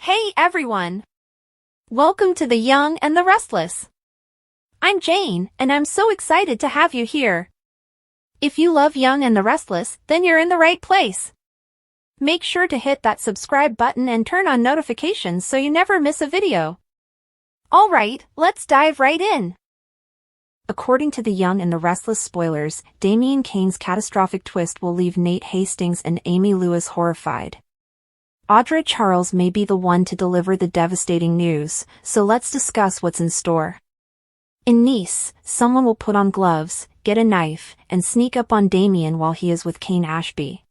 Hey everyone! Welcome to The Young and the Restless. I'm Jane, and I'm so excited to have you here. If you love Young and the Restless, then you're in the right place. Make sure to hit that subscribe button and turn on notifications so you never miss a video. Alright, let's dive right in. According to The Young and the Restless spoilers, Damian Kane's catastrophic twist will leave Nate Hastings and Amy Lewis horrified. Audra Charles may be the one to deliver the devastating news, so let's discuss what's in store. In Nice, someone will put on gloves, get a knife, and sneak up on Damian while he is with Kane Ashby.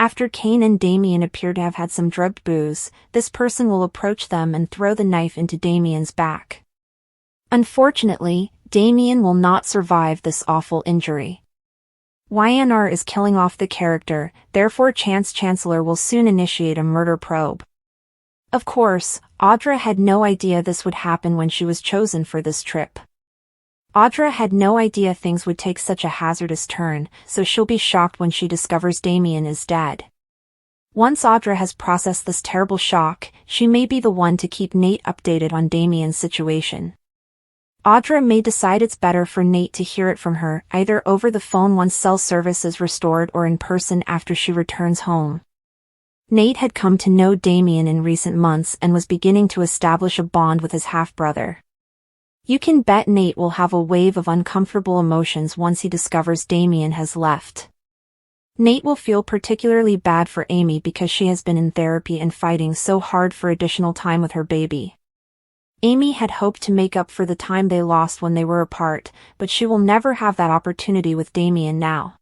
After Kane and Damian appear to have had some drugged booze, this person will approach them and throw the knife into Damian's back. Unfortunately, Damian will not survive this awful injury. YNR is killing off the character, therefore Chance Chancellor will soon initiate a murder probe. Of course, Audra had no idea this would happen when she was chosen for this trip. Audra had no idea things would take such a hazardous turn, so she'll be shocked when she discovers Damian is dead. Once Audra has processed this terrible shock, she may be the one to keep Nate updated on Damian's situation. Audra may decide it's better for Nate to hear it from her, either over the phone once cell service is restored or in person after she returns home. Nate had come to know Damian in recent months and was beginning to establish a bond with his half-brother. You can bet Nate will have a wave of uncomfortable emotions once he discovers Damian has left. Nate will feel particularly bad for Amy because she has been in therapy and fighting so hard for additional time with her baby. Amy had hoped to make up for the time they lost when they were apart, but she will never have that opportunity with Damian now.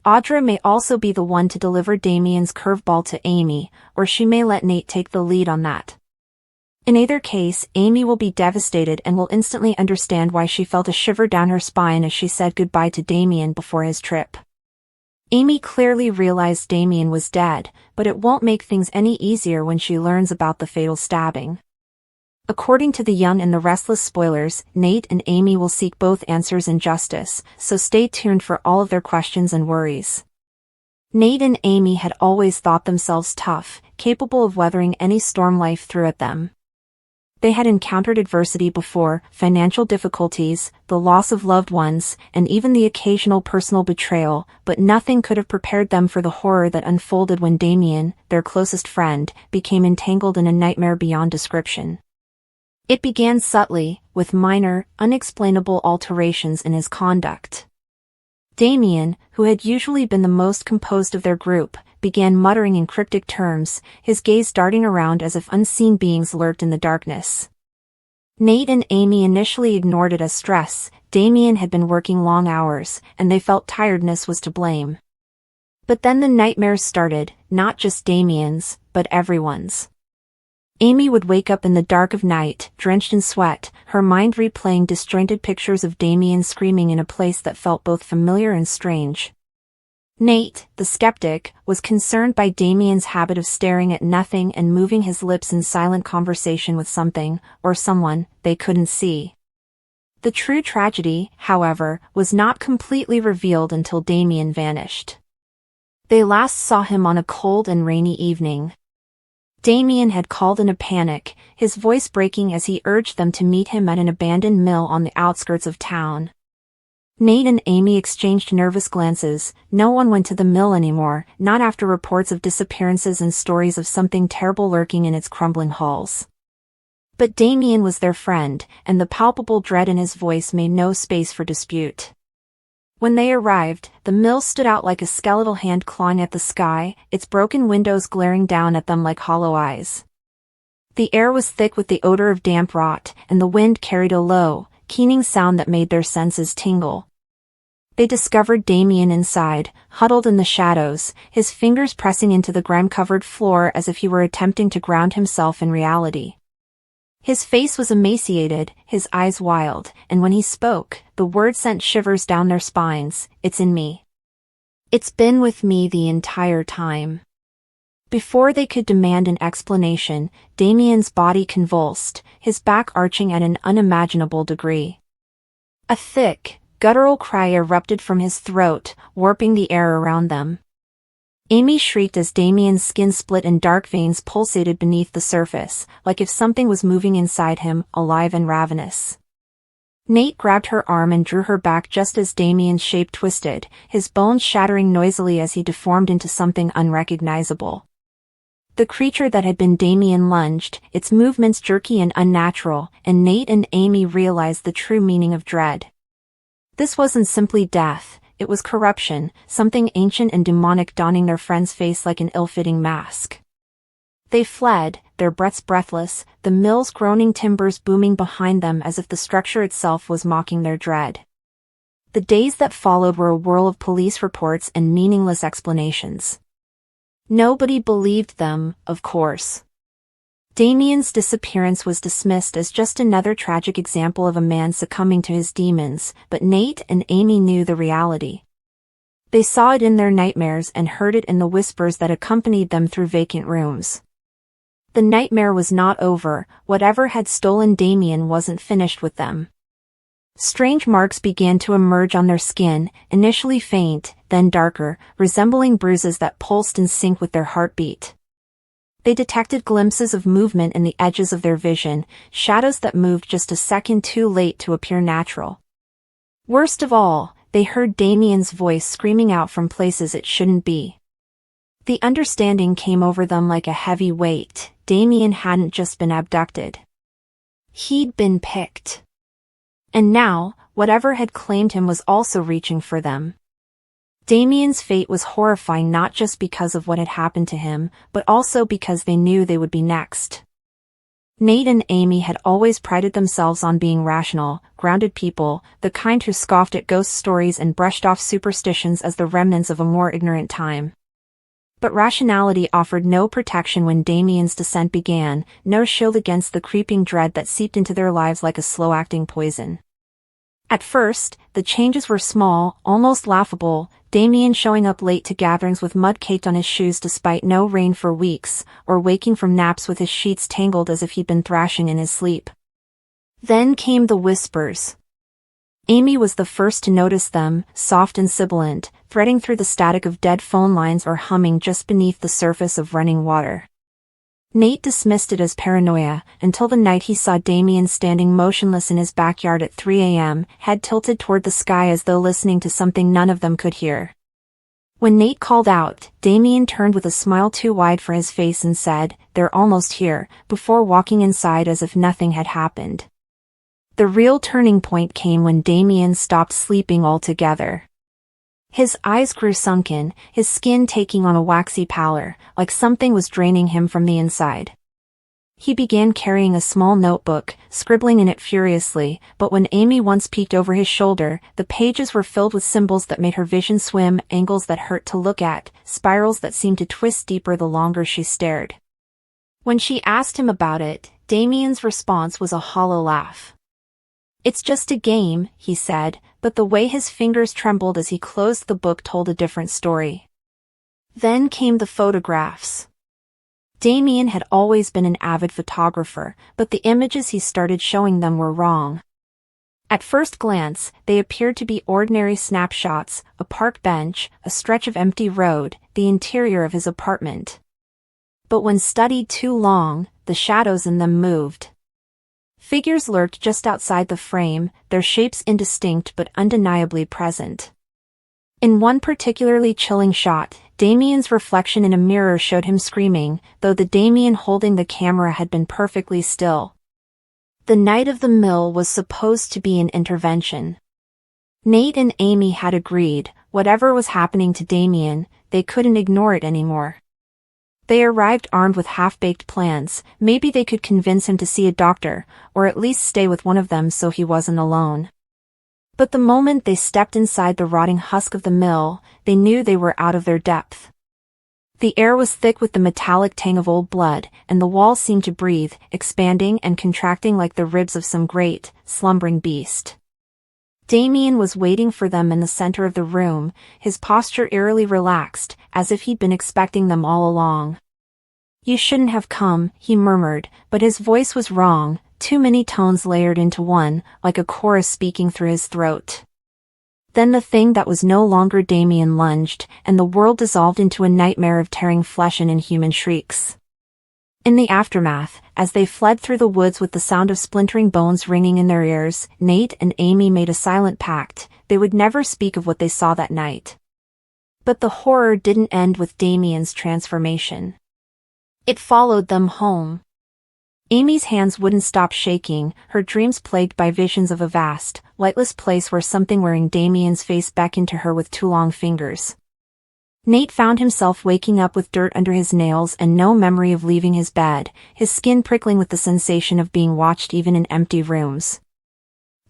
Audra may also be the one to deliver Damian's curveball to Amy, or she may let Nate take the lead on that. In either case, Amy will be devastated and will instantly understand why she felt a shiver down her spine as she said goodbye to Damian before his trip. Amy clearly realized Damian was dead, but it won't make things any easier when she learns about the fatal stabbing. According to The Young and the Restless spoilers, Nate and Amy will seek both answers and justice, so stay tuned for all of their questions and worries. Nate and Amy had always thought themselves tough, capable of weathering any storm life threw at them. They had encountered adversity before, financial difficulties, the loss of loved ones, and even the occasional personal betrayal, but nothing could have prepared them for the horror that unfolded when Damian, their closest friend, became entangled in a nightmare beyond description. It began subtly, with minor, unexplainable alterations in his conduct. Damian, who had usually been the most composed of their group, began muttering in cryptic terms, his gaze darting around as if unseen beings lurked in the darkness. Nate and Amy initially ignored it as stress. Damian had been working long hours, and they felt tiredness was to blame. But then the nightmares started, not just Damian's, but everyone's. Amy would wake up in the dark of night, drenched in sweat, her mind replaying disjointed pictures of Damian screaming in a place that felt both familiar and strange. Nate, the skeptic, was concerned by Damian's habit of staring at nothing and moving his lips in silent conversation with something, or someone, they couldn't see. The true tragedy, however, was not completely revealed until Damian vanished. They last saw him on a cold and rainy evening. Damian had called in a panic, his voice breaking as he urged them to meet him at an abandoned mill on the outskirts of town. Nate and Amy exchanged nervous glances. No one went to the mill anymore, not after reports of disappearances and stories of something terrible lurking in its crumbling halls. But Damian was their friend, and the palpable dread in his voice made no space for dispute. When they arrived, the mill stood out like a skeletal hand clawing at the sky, its broken windows glaring down at them like hollow eyes. The air was thick with the odor of damp rot, and the wind carried a low, keening sound that made their senses tingle. They discovered Damian inside, huddled in the shadows, his fingers pressing into the grime-covered floor as if he were attempting to ground himself in reality. His face was emaciated, his eyes wild, and when he spoke, the words sent shivers down their spines. "It's in me. It's been with me the entire time." Before they could demand an explanation, Damian's body convulsed, his back arching at an unimaginable degree. A thick, guttural cry erupted from his throat, warping the air around them. Amy shrieked as Damien's skin split and dark veins pulsated beneath the surface, like if something was moving inside him, alive and ravenous. Nate grabbed her arm and drew her back just as Damien's shape twisted, his bones shattering noisily as he deformed into something unrecognizable. The creature that had been Damien lunged, its movements jerky and unnatural, and Nate and Amy realized the true meaning of dread. This wasn't simply death, it was corruption, something ancient and demonic donning their friend's face like an ill-fitting mask. They fled, their breaths breathless, the mill's groaning timbers booming behind them as if the structure itself was mocking their dread. The days that followed were a whirl of police reports and meaningless explanations. Nobody believed them, of course. Damien's disappearance was dismissed as just another tragic example of a man succumbing to his demons, but Nate and Amy knew the reality. They saw it in their nightmares and heard it in the whispers that accompanied them through vacant rooms. The nightmare was not over, whatever had stolen Damien wasn't finished with them. Strange marks began to emerge on their skin, initially faint, then darker, resembling bruises that pulsed in sync with their heartbeat. They detected glimpses of movement in the edges of their vision, shadows that moved just a second too late to appear natural. Worst of all, they heard Damien's voice screaming out from places it shouldn't be. The understanding came over them like a heavy weight. Damien hadn't just been abducted. He'd been picked. And now, whatever had claimed him was also reaching for them. Damien's fate was horrifying not just because of what had happened to him, but also because they knew they would be next. Nate and Amy had always prided themselves on being rational, grounded people, the kind who scoffed at ghost stories and brushed off superstitions as the remnants of a more ignorant time. But rationality offered no protection when Damien's descent began, no shield against the creeping dread that seeped into their lives like a slow-acting poison. At first, the changes were small, almost laughable, Damien showing up late to gatherings with mud caked on his shoes despite no rain for weeks, or waking from naps with his sheets tangled as if he'd been thrashing in his sleep. Then came the whispers. Amy was the first to notice them, soft and sibilant, threading through the static of dead phone lines or humming just beneath the surface of running water. Nate dismissed it as paranoia, until the night he saw Damien standing motionless in his backyard at 3 a.m., head tilted toward the sky as though listening to something none of them could hear. When Nate called out, Damien turned with a smile too wide for his face and said, "They're almost here," before walking inside as if nothing had happened. The real turning point came when Damien stopped sleeping altogether. His eyes grew sunken, his skin taking on a waxy pallor, like something was draining him from the inside. He began carrying a small notebook, scribbling in it furiously, but when Amy once peeked over his shoulder, the pages were filled with symbols that made her vision swim, angles that hurt to look at, spirals that seemed to twist deeper the longer she stared. When she asked him about it, Damien's response was a hollow laugh. "It's just a game," he said, but the way his fingers trembled as he closed the book told a different story. Then came the photographs. Damien had always been an avid photographer, but the images he started showing them were wrong. At first glance, they appeared to be ordinary snapshots, a park bench, a stretch of empty road, the interior of his apartment. But when studied too long, the shadows in them moved. Figures lurked just outside the frame, their shapes indistinct but undeniably present. In one particularly chilling shot, Damien's reflection in a mirror showed him screaming, though the Damien holding the camera had been perfectly still. The night of the mill was supposed to be an intervention. Nate and Amy had agreed, whatever was happening to Damien, they couldn't ignore it anymore. They arrived armed with half-baked plans. Maybe they could convince him to see a doctor, or at least stay with one of them so he wasn't alone. But the moment they stepped inside the rotting husk of the mill, they knew they were out of their depth. The air was thick with the metallic tang of old blood, and the walls seemed to breathe, expanding and contracting like the ribs of some great, slumbering beast. Damien was waiting for them in the center of the room, his posture eerily relaxed, as if he'd been expecting them all along. "You shouldn't have come," he murmured, but his voice was wrong, too many tones layered into one, like a chorus speaking through his throat. Then the thing that was no longer Damien lunged, and the world dissolved into a nightmare of tearing flesh and inhuman shrieks. In the aftermath, as they fled through the woods with the sound of splintering bones ringing in their ears, Nate and Amy made a silent pact. They would never speak of what they saw that night. But the horror didn't end with Damien's transformation. It followed them home. Amy's hands wouldn't stop shaking, her dreams plagued by visions of a vast, lightless place where something wearing Damien's face beckoned to her with two long fingers. Nate found himself waking up with dirt under his nails and no memory of leaving his bed, his skin prickling with the sensation of being watched even in empty rooms.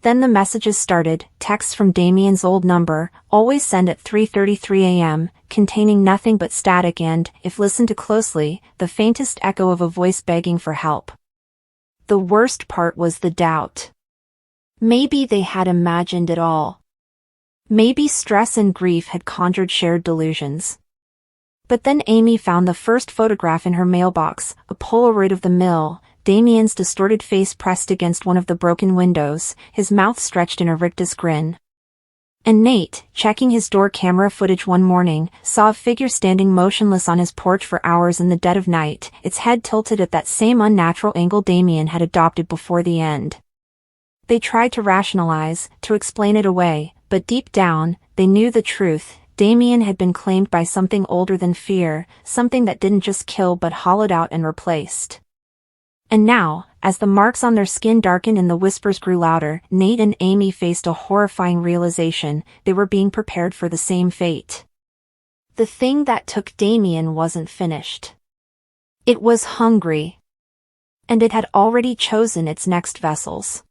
Then the messages started, texts from Damien's old number, always sent at 3:33 a.m., containing nothing but static and, if listened to closely, the faintest echo of a voice begging for help. The worst part was the doubt. Maybe they had imagined it all. Maybe stress and grief had conjured shared delusions. But then Amy found the first photograph in her mailbox, a Polaroid of the mill, Damien's distorted face pressed against one of the broken windows, his mouth stretched in a rictus grin. And Nate, checking his door camera footage one morning, saw a figure standing motionless on his porch for hours in the dead of night, its head tilted at that same unnatural angle Damien had adopted before the end. They tried to rationalize, to explain it away, but deep down, they knew the truth. Damien had been claimed by something older than fear, something that didn't just kill but hollowed out and replaced. And now, as the marks on their skin darkened and the whispers grew louder, Nate and Amy faced a horrifying realization: they were being prepared for the same fate. The thing that took Damien wasn't finished. It was hungry. And it had already chosen its next vessels.